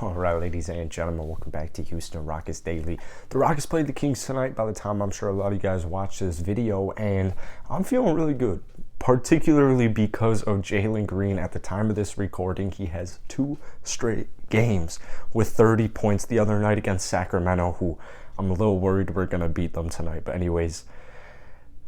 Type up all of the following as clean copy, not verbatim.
All right, ladies and gentlemen, welcome back to Houston Rockets Daily. The Rockets played the Kings tonight by the time I'm sure a lot of you guys watch this video, and I'm feeling really good, particularly because of Jalen Green. At the time of this recording, he has 2 straight games with 30 points the other night against Sacramento, who I'm a little worried we're going to beat them tonight. But anyways,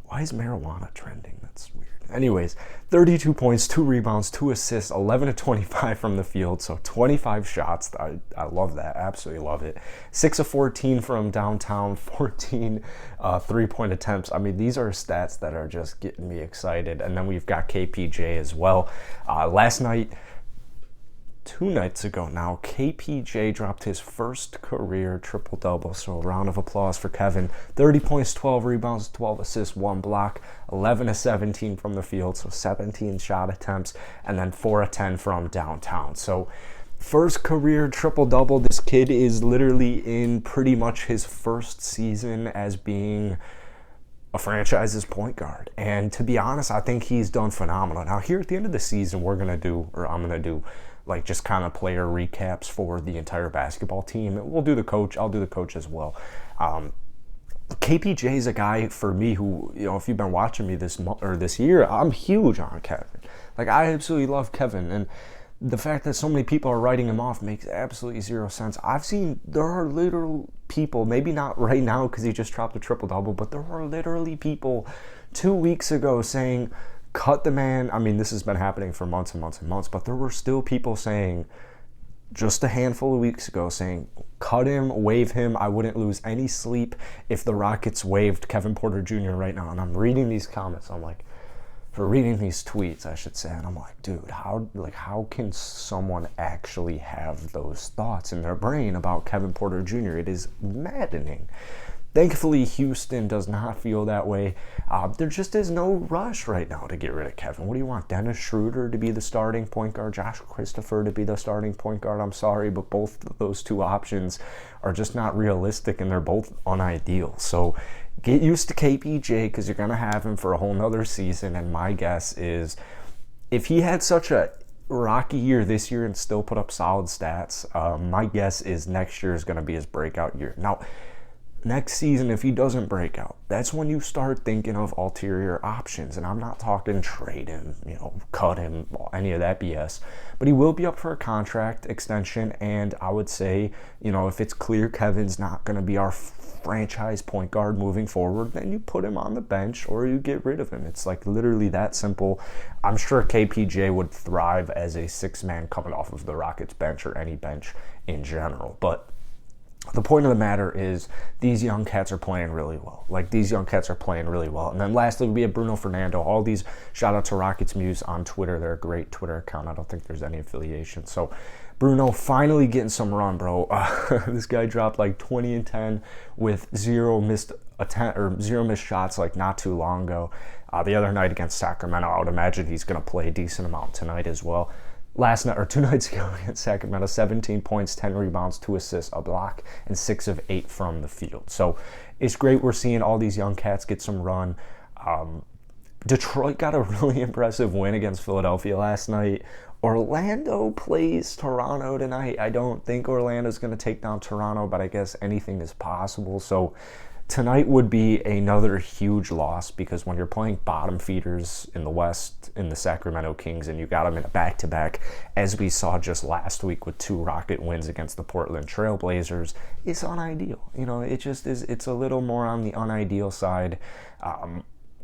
why is marijuana trending? That's weird. Anyways, 32 points, 2 rebounds, 2 assists, 11 of 25 from the field, so 25 shots. I love that. Absolutely love it. 6 of 14 from downtown, 14 three-point attempts. I mean, these are stats that are just getting me excited. And then we've got KPJ as well. Last night, 2 nights ago now, KPJ dropped his first career triple-double, so a round of applause for Kevin. 30 points, 12 rebounds, 12 assists, 1 block, 11 of 17 from the field, so 17 shot attempts, and then 4 of 10 from downtown. So first career triple-double. This kid is literally in pretty much his first season as being a franchise's point guard. And to be honest, I think he's done phenomenal. Now, here at the end of the season, I'm going to do like just kind of player recaps for the entire basketball team. We'll do the coach. I'll do the coach as well. KPJ is a guy for me who, you know, if you've been watching me this month or this year, I'm huge on Kevin. Like, I absolutely love Kevin, and the fact that so many people are writing him off makes absolutely zero sense. I've seen there are literal people, maybe not right now because he just dropped a triple-double, but there were literally people 2 weeks ago saying, cut the man. I mean, this has been happening for months and months and months, but there were still people saying, just a handful of weeks ago, saying, cut him, waive him. I wouldn't lose any sleep if the Rockets waived Kevin Porter Jr. right now. And I'm reading these comments. I'm like, for reading these tweets, I should say, and I'm like, dude, how can someone actually have those thoughts in their brain about Kevin Porter Jr.? It is maddening. Thankfully, Houston does not feel that way. There just is no rush right now to get rid of Kevin. What do you want? Dennis Schroeder to be the starting point guard? Josh Christopher to be the starting point guard? I'm sorry, but both of those 2 options are just not realistic, and they're both unideal. So get used to KPJ because you're going to have him for a whole nother season. And my guess is if he had such a rocky year this year and still put up solid stats, my guess is next year is going to be his breakout year. Now, next season, if he doesn't break out, that's when you start thinking of ulterior options. And I'm not talking trade him, cut him, any of that BS. But he will be up for a contract extension. And I would say, if it's clear Kevin's not going to be our franchise point guard moving forward, then you put him on the bench or you get rid of him. It's like literally that simple. I'm sure KPJ would thrive as a 6-man coming off of the Rockets bench or any bench in general. But the point of the matter is these young cats are playing really well. And then lastly, we have Bruno Fernando. All these, shout out to Rockets Muse on Twitter. They're a great Twitter account. I don't think there's any affiliation. So Bruno finally getting some run, bro. This guy dropped like 20 and 10 with 0 missed shots like not too long ago. The other night against Sacramento, I would imagine he's going to play a decent amount tonight as well. Last night, or 2 nights ago against Sacramento, 17 points, 10 rebounds, 2 assists, a block, and 6 of 8 from the field. So it's great we're seeing all these young cats get some run. Detroit got a really impressive win against Philadelphia last night. Orlando plays Toronto tonight. I don't think Orlando's going to take down Toronto, but I guess anything is possible. So tonight would be another huge loss because when you're playing bottom feeders in the West, in the Sacramento Kings, and you got them in a back-to-back, as we saw just last week with 2 Rocket wins against the Portland Trail Blazers, it's unideal. It just is. It's a little more on the unideal side.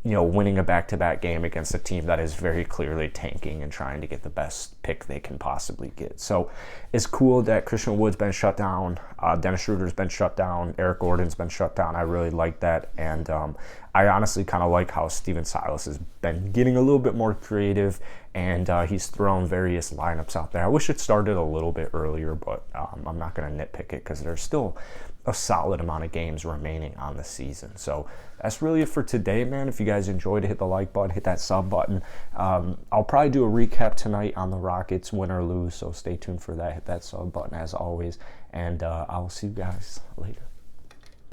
Winning a back-to-back game against a team that is very clearly tanking and trying to get the best pick they can possibly get. So it's cool that Christian Wood's been shut down, Dennis Schroeder's been shut down, Eric Gordon's been shut down. I really like that, and I honestly kind of like how Steven Silas has been getting a little bit more creative, and he's thrown various lineups out there. I wish it started a little bit earlier, but I'm not going to nitpick it because there's still a solid amount of games remaining on the season. So that's really it for today, man. If you guys enjoyed it, hit the like button, hit that sub button. I'll probably do a recap tonight on the Rockets, win or lose, so stay tuned for that. Hit that sub button as always, and I'll see you guys later.